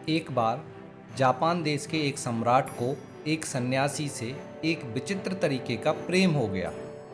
एक बार जापान देश के एक सम्राट को एक सन्यासी से एक विचित्र तरीके का प्रेम हो गया।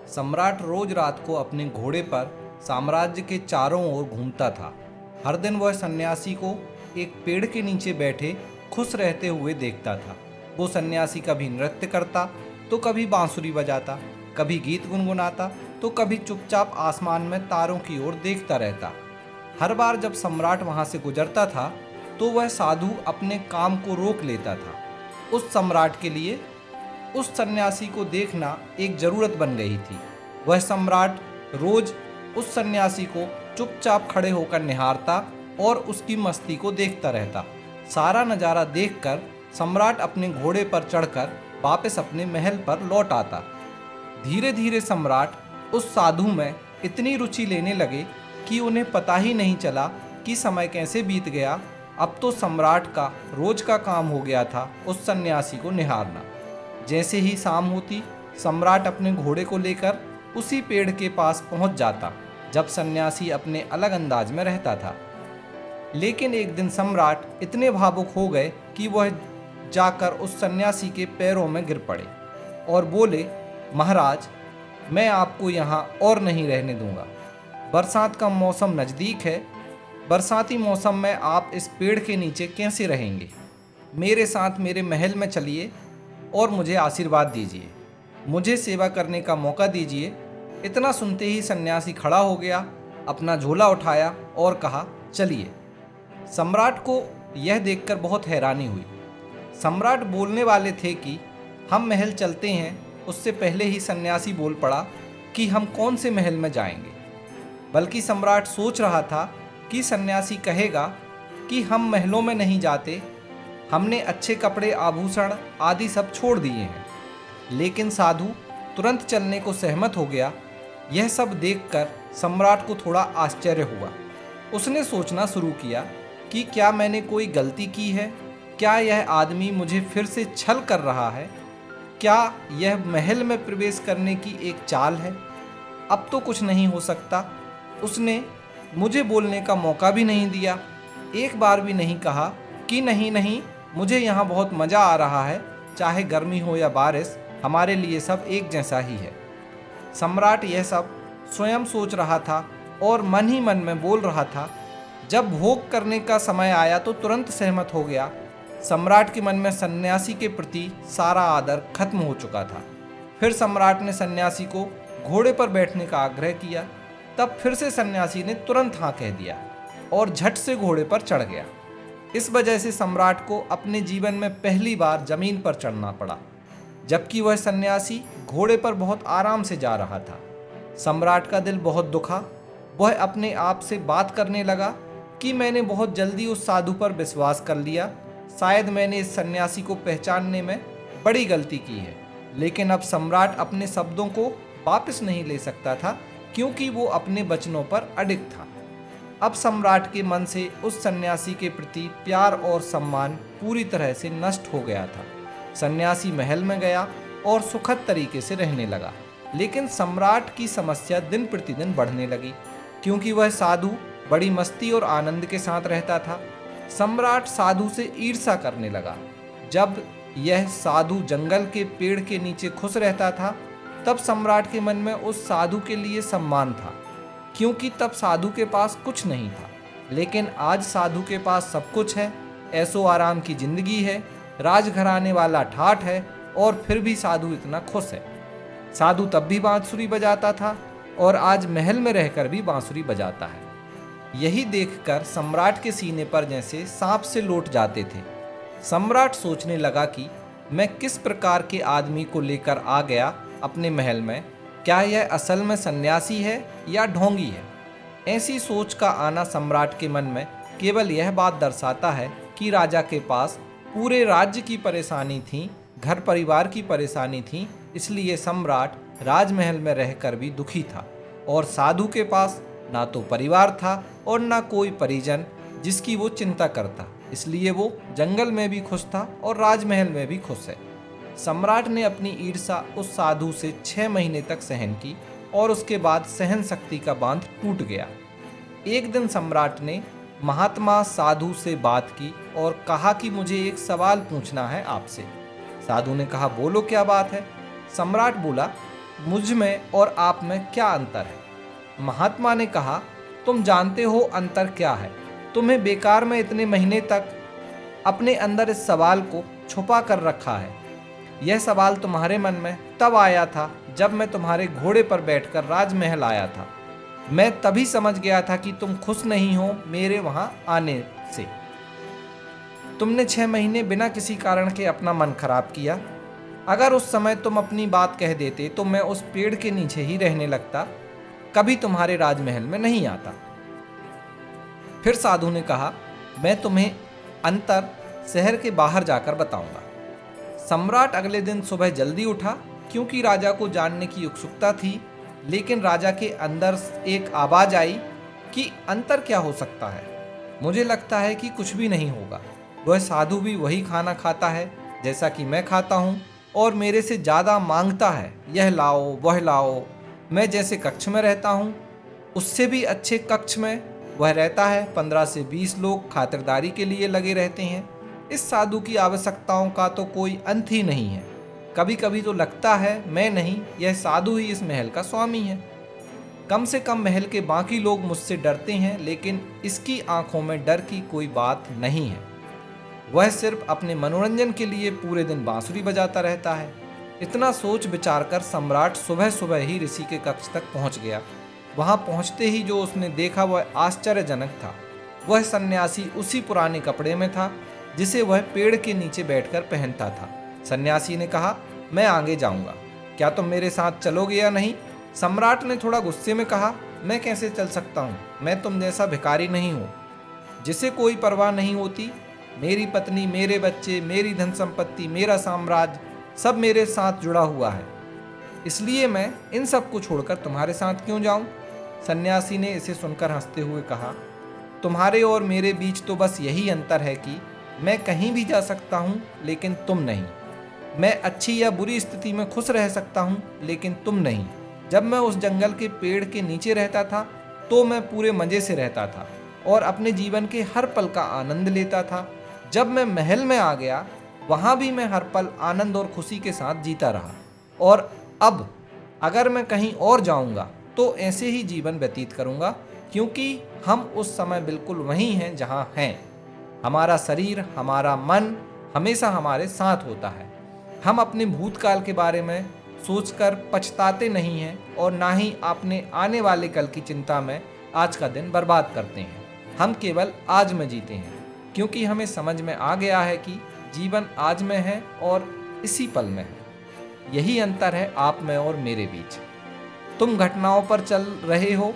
सम्राट रोज रात को अपने घोड़े पर साम्राज्य के चारों ओर घूमता था। हर दिन वह सन्यासी को एक पेड़ के नीचे बैठे खुश रहते हुए देखता था। वो सन्यासी कभी नृत्य करता तो कभी बांसुरी बजाता, कभी गीत गुनगुनाता तो कभी चुपचाप आसमान में तारों की ओर देखता रहता। हर बार जब सम्राट वहां से गुजरता था तो वह साधु अपने काम को रोक लेता था। उस सम्राट के लिए उस सन्यासी को देखना एक जरूरत बन गई थी। वह सम्राट रोज उस सन्यासी को चुपचाप खड़े होकर निहारता और उसकी मस्ती को देखता रहता। सारा नज़ारा देखकर सम्राट अपने घोड़े पर चढ़कर वापस अपने महल पर लौट आता। धीरे धीरे सम्राट उस साधु में इतनी रुचि लेने लगे कि उन्हें पता ही नहीं चला कि समय कैसे बीत गया। अब तो सम्राट का रोज का काम हो गया था उस सन्यासी को निहारना। जैसे ही शाम होती, सम्राट अपने घोड़े को लेकर उसी पेड़ के पास पहुंच जाता जब सन्यासी अपने अलग अंदाज में रहता था। लेकिन एक दिन सम्राट इतने भावुक हो गए कि वह जाकर उस सन्यासी के पैरों में गिर पड़े और बोले, महाराज, मैं आपको यहाँ और नहीं रहने दूंगा। बरसात का मौसम नज़दीक है। बरसाती मौसम में आप इस पेड़ के नीचे कैसे रहेंगे? मेरे साथ मेरे महल में चलिए और मुझे आशीर्वाद दीजिए। मुझे सेवा करने का मौका दीजिए। इतना सुनते ही सन्यासी खड़ा हो गया, अपना झोला उठाया और कहा, चलिए। सम्राट को यह देखकर बहुत हैरानी हुई। सम्राट बोलने वाले थे कि हम महल चलते हैं, उससे पहले ही सन्यासी बोल पड़ा कि हम कौन से महल में जाएंगे। बल्कि सम्राट सोच रहा था कि सन्यासी कहेगा कि हम महलों में नहीं जाते, हमने अच्छे कपड़े आभूषण आदि सब छोड़ दिए हैं। लेकिन साधु तुरंत चलने को सहमत हो गया। यह सब देखकर सम्राट को थोड़ा आश्चर्य हुआ। उसने सोचना शुरू किया कि क्या मैंने कोई गलती की है? क्या यह आदमी मुझे फिर से छल कर रहा है? क्या यह महल में प्रवेश करने की एक चाल है? अब तो कुछ नहीं हो सकता। उसने मुझे बोलने का मौका भी नहीं दिया। एक बार भी नहीं कहा कि नहीं नहीं, मुझे यहाँ बहुत मज़ा आ रहा है, चाहे गर्मी हो या बारिश, हमारे लिए सब एक जैसा ही है। सम्राट यह सब स्वयं सोच रहा था और मन ही मन में बोल रहा था। जब भोग करने का समय आया तो तुरंत सहमत हो गया। सम्राट के मन में सन्यासी के प्रति सारा आदर खत्म हो चुका था। फिर सम्राट ने सन्यासी को घोड़े पर बैठने का आग्रह किया। तब फिर से सन्यासी ने तुरंत हाँ कह दिया और झट से घोड़े पर चढ़ गया। इस वजह से सम्राट को अपने जीवन में पहली बार जमीन पर चढ़ना पड़ा, जबकि वह सन्यासी घोड़े पर बहुत आराम से जा रहा था। सम्राट का दिल बहुत दुखा। वह अपने आप से बात करने लगा कि मैंने बहुत जल्दी उस साधु पर विश्वास कर लिया। शायद मैंने इस सन्यासी को पहचानने में बड़ी गलती की है। लेकिन अब सम्राट अपने शब्दों को वापस नहीं ले सकता था, क्योंकि वो अपने वचनों पर अडिग था। अब सम्राट के मन से उस सन्यासी के प्रति प्यार और सम्मान पूरी तरह से नष्ट हो गया था। सन्यासी महल में गया और सुखद तरीके से रहने लगा। लेकिन सम्राट की समस्या दिन प्रतिदिन बढ़ने लगी, क्योंकि वह साधु बड़ी मस्ती और आनंद के साथ रहता था। सम्राट साधु से ईर्ष्या करने लगा। जब यह साधु जंगल के पेड़ के नीचे खुश रहता था, तब सम्राट के मन में उस साधु के लिए सम्मान था, क्योंकि तब साधु के पास कुछ नहीं था। लेकिन आज साधु के पास सब कुछ है, ऐशो आराम की जिंदगी है, राजघराने वाला ठाठ है, और फिर भी साधु इतना खुश है। साधु तब भी बांसुरी बजाता था और आज महल में रहकर भी बांसुरी बजाता है। यही देखकर सम्राट के सीने पर जैसे सांप से लौट जाते थे। सम्राट सोचने लगा कि मैं किस प्रकार के आदमी को लेकर आ गया अपने महल में। क्या यह असल में सन्यासी है या ढोंगी है? ऐसी सोच का आना सम्राट के मन में केवल यह बात दर्शाता है कि राजा के पास पूरे राज्य की परेशानी थी, घर परिवार की परेशानी थी, इसलिए सम्राट राजमहल में रहकर भी दुखी था। और साधु के पास ना तो परिवार था और ना कोई परिजन जिसकी वो चिंता करता, इसलिए वो जंगल में भी खुश था और राजमहल में भी खुश है। सम्राट ने अपनी ईर्ष्या उस साधु से 6 महीने तक सहन की और उसके बाद सहन शक्ति का बांध टूट गया। एक दिन सम्राट ने महात्मा साधु से बात की और कहा कि मुझे एक सवाल पूछना है आपसे। साधु ने कहा, बोलो क्या बात है। सम्राट बोला, मुझ में और आप में क्या अंतर है। महात्मा ने कहा, तुम जानते हो अंतर क्या है। तुम्हें बेकार में इतने महीने तक अपने अंदर इस सवाल को छुपा कर रखा है। यह सवाल तुम्हारे मन में तब आया था जब मैं तुम्हारे घोड़े पर बैठकर राजमहल आया था। मैं तभी समझ गया था कि तुम खुश नहीं हो मेरे वहां आने से। तुमने 6 महीने बिना किसी कारण के अपना मन खराब किया। अगर उस समय तुम अपनी बात कह देते तो मैं उस पेड़ के नीचे ही रहने लगता, कभी तुम्हारे राजमहल में नहीं आता। फिर साधु ने कहा, मैं तुम्हें अंतर शहर के बाहर जाकर बताऊंगा। सम्राट अगले दिन सुबह जल्दी उठा, क्योंकि राजा को जानने की उत्सुकता थी। लेकिन राजा के अंदर एक आवाज आई कि अंतर क्या हो सकता है। मुझे लगता है कि कुछ भी नहीं होगा। वह साधु भी वही खाना खाता है जैसा कि मैं खाता हूँ और मेरे से ज़्यादा मांगता है, यह लाओ वह लाओ। मैं जैसे कक्ष में रहता हूँ उससे भी अच्छे कक्ष में वह रहता है। 15 से 20 लोग खातिरदारी के लिए लगे रहते हैं। इस साधु की आवश्यकताओं का तो कोई अंत ही नहीं है। कभी कभी तो लगता है मैं नहीं, यह साधु ही इस महल का स्वामी है। कम से कम महल के बाकी लोग मुझसे डरते हैं, लेकिन इसकी आंखों में डर की कोई बात नहीं है। वह सिर्फ अपने मनोरंजन के लिए पूरे दिन बांसुरी बजाता रहता है। इतना सोच विचार कर सम्राट सुबह सुबह ही ऋषि के कक्ष तक पहुंच गया। वहां पहुंचते ही जो उसने देखा वह आश्चर्यजनक था। वह सन्यासी उसी पुराने कपड़े में था जिसे वह पेड़ के नीचे बैठकर पहनता था। सन्यासी ने कहा, मैं आगे जाऊंगा, क्या तुम मेरे साथ चलोगे या नहीं। सम्राट ने थोड़ा गुस्से में कहा, मैं कैसे चल सकता हूँ, मैं तुम जैसा भिखारी नहीं हूँ जिसे कोई परवाह नहीं होती। मेरी पत्नी, मेरे बच्चे, मेरी धन संपत्ति, मेरा साम्राज्य सब मेरे साथ जुड़ा हुआ है, इसलिए मैं इन सब को छोड़कर तुम्हारे साथ क्यों जाऊं। सन्यासी ने इसे सुनकर हंसते हुए कहा, तुम्हारे और मेरे बीच तो बस यही अंतर है कि मैं कहीं भी जा सकता हूं लेकिन तुम नहीं। मैं अच्छी या बुरी स्थिति में खुश रह सकता हूं लेकिन तुम नहीं। जब मैं उस जंगल के पेड़ के नीचे रहता था तो मैं पूरे मज़े से रहता था और अपने जीवन के हर पल का आनंद लेता था। जब मैं महल में आ गया वहाँ भी मैं हर पल आनंद और खुशी के साथ जीता रहा। और अब अगर मैं कहीं और जाऊँगा तो ऐसे ही जीवन व्यतीत करूँगा, क्योंकि हम उस समय बिल्कुल वहीं हैं जहाँ हैं। हमारा शरीर, हमारा मन हमेशा हमारे साथ होता है। हम अपने भूतकाल के बारे में सोचकर पछताते नहीं हैं और ना ही अपने आने वाले कल की चिंता में आज का दिन बर्बाद करते हैं। हम केवल आज में जीते हैं, क्योंकि हमें समझ में आ गया है कि जीवन आज में है और इसी पल में है। यही अंतर है आप में और मेरे बीच। तुम घटनाओं पर चल रहे हो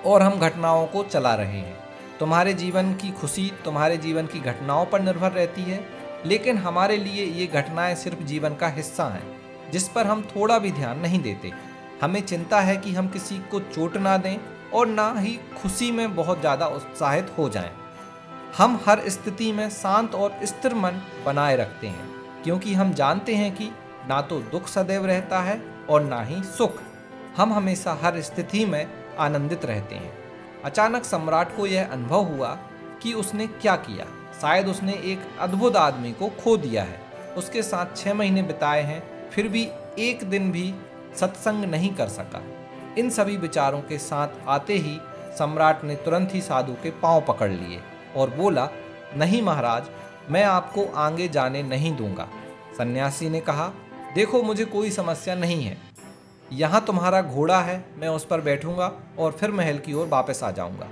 और हम घटनाओं को चला रहे हैं। तुम्हारे जीवन की खुशी तुम्हारे जीवन की घटनाओं पर निर्भर रहती है, लेकिन हमारे लिए ये घटनाएं सिर्फ जीवन का हिस्सा हैं जिस पर हम थोड़ा भी ध्यान नहीं देते। हमें चिंता है कि हम किसी को चोट ना दें और ना ही खुशी में बहुत ज़्यादा उत्साहित हो जाएं। हम हर स्थिति में शांत और स्थिर मन बनाए रखते हैं, क्योंकि हम जानते हैं कि ना तो दुख सदैव रहता है और ना ही सुख। हम हमेशा हर स्थिति में आनंदित रहते हैं। अचानक सम्राट को यह अनुभव हुआ कि उसने क्या किया। शायद उसने एक अद्भुत आदमी को खो दिया है। उसके साथ 6 महीने बिताए हैं, फिर भी एक दिन भी सत्संग नहीं कर सका। इन सभी विचारों के साथ आते ही सम्राट ने तुरंत ही साधु के पांव पकड़ लिए और बोला, नहीं महाराज, मैं आपको आगे जाने नहीं दूंगा। सन्यासी ने कहा, देखो मुझे कोई समस्या नहीं है, यहाँ तुम्हारा घोड़ा है, मैं उस पर बैठूंगा और फिर महल की ओर वापस आ जाऊंगा।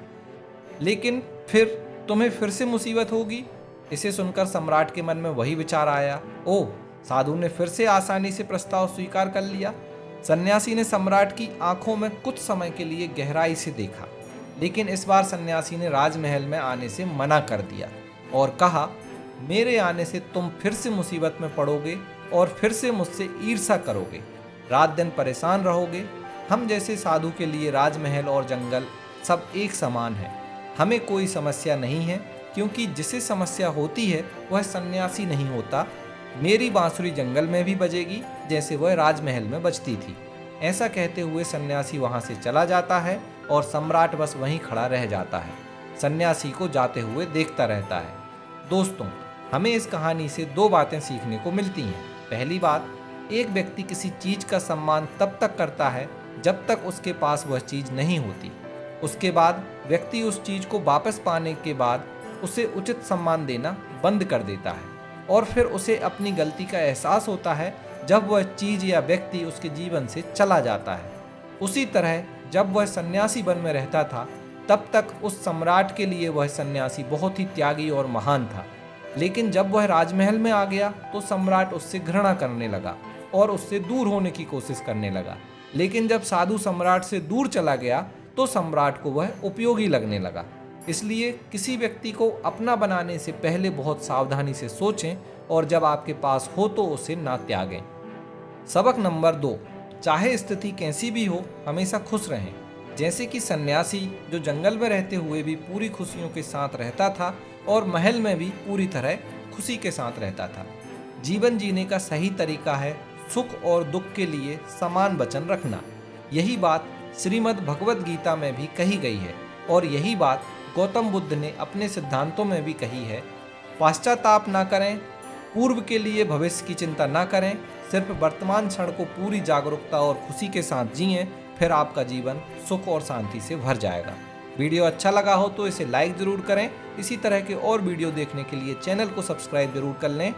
लेकिन फिर तुम्हें फिर से मुसीबत होगी। इसे सुनकर सम्राट के मन में वही विचार आया। ओह, साधु ने फिर से आसानी से प्रस्ताव स्वीकार कर लिया। सन्यासी ने सम्राट की आंखों में कुछ समय के लिए गहराई से देखा, लेकिन इस बार सन्यासी ने राजमहल में आने से मना कर दिया और कहा, मेरे आने से तुम फिर से मुसीबत में पड़ोगे और फिर से मुझसे ईर्ष्या करोगे, रात दिन परेशान रहोगे। हम जैसे साधु के लिए राजमहल और जंगल सब एक समान है। हमें कोई समस्या नहीं है, क्योंकि जिसे समस्या होती है वह सन्यासी नहीं होता। मेरी बांसुरी जंगल में भी बजेगी जैसे वह राजमहल में बजती थी। ऐसा कहते हुए सन्यासी वहां से चला जाता है और सम्राट बस वहीं खड़ा रह जाता है। सन्यासी को जाते हुए देखता रहता है। दोस्तों, हमें इस कहानी से दो बातें सीखने को मिलती हैं। पहली बात, एक व्यक्ति किसी चीज़ का सम्मान तब तक करता है जब तक उसके पास वह चीज़ नहीं होती। उसके बाद व्यक्ति उस चीज़ को वापस पाने के बाद उसे उचित सम्मान देना बंद कर देता है और फिर उसे अपनी गलती का एहसास होता है जब वह चीज़ या व्यक्ति उसके जीवन से चला जाता है। उसी तरह जब वह सन्यासी वन में रहता था तब तक उस सम्राट के लिए वह सन्यासी बहुत ही त्यागी और महान था, लेकिन जब वह राजमहल में आ गया तो सम्राट उससे घृणा करने लगा और उससे दूर होने की कोशिश करने लगा। लेकिन जब साधु सम्राट से दूर चला गया तो सम्राट को वह उपयोगी लगने लगा। इसलिए किसी व्यक्ति को अपना बनाने से पहले बहुत सावधानी से सोचें और जब आपके पास हो तो उसे ना त्यागें। सबक नंबर 2, चाहे स्थिति कैसी भी हो हमेशा खुश रहें। जैसे कि सन्यासी जो जंगल में रहते हुए भी पूरी खुशियों के साथ रहता था और महल में भी पूरी तरह खुशी के साथ रहता था। जीवन जीने का सही तरीका है सुख और दुख के लिए समान वचन रखना। यही बात श्रीमद् भगवद गीता में भी कही गई है और यही बात गौतम बुद्ध ने अपने सिद्धांतों में भी कही है। पश्चाताप ना करें, पूर्व के लिए भविष्य की चिंता ना करें, सिर्फ वर्तमान क्षण को पूरी जागरूकता और खुशी के साथ जिएं, फिर आपका जीवन सुख और शांति से भर जाएगा। वीडियो अच्छा लगा हो तो इसे लाइक ज़रूर करें। इसी तरह के और वीडियो देखने के लिए चैनल को सब्सक्राइब जरूर कर लें।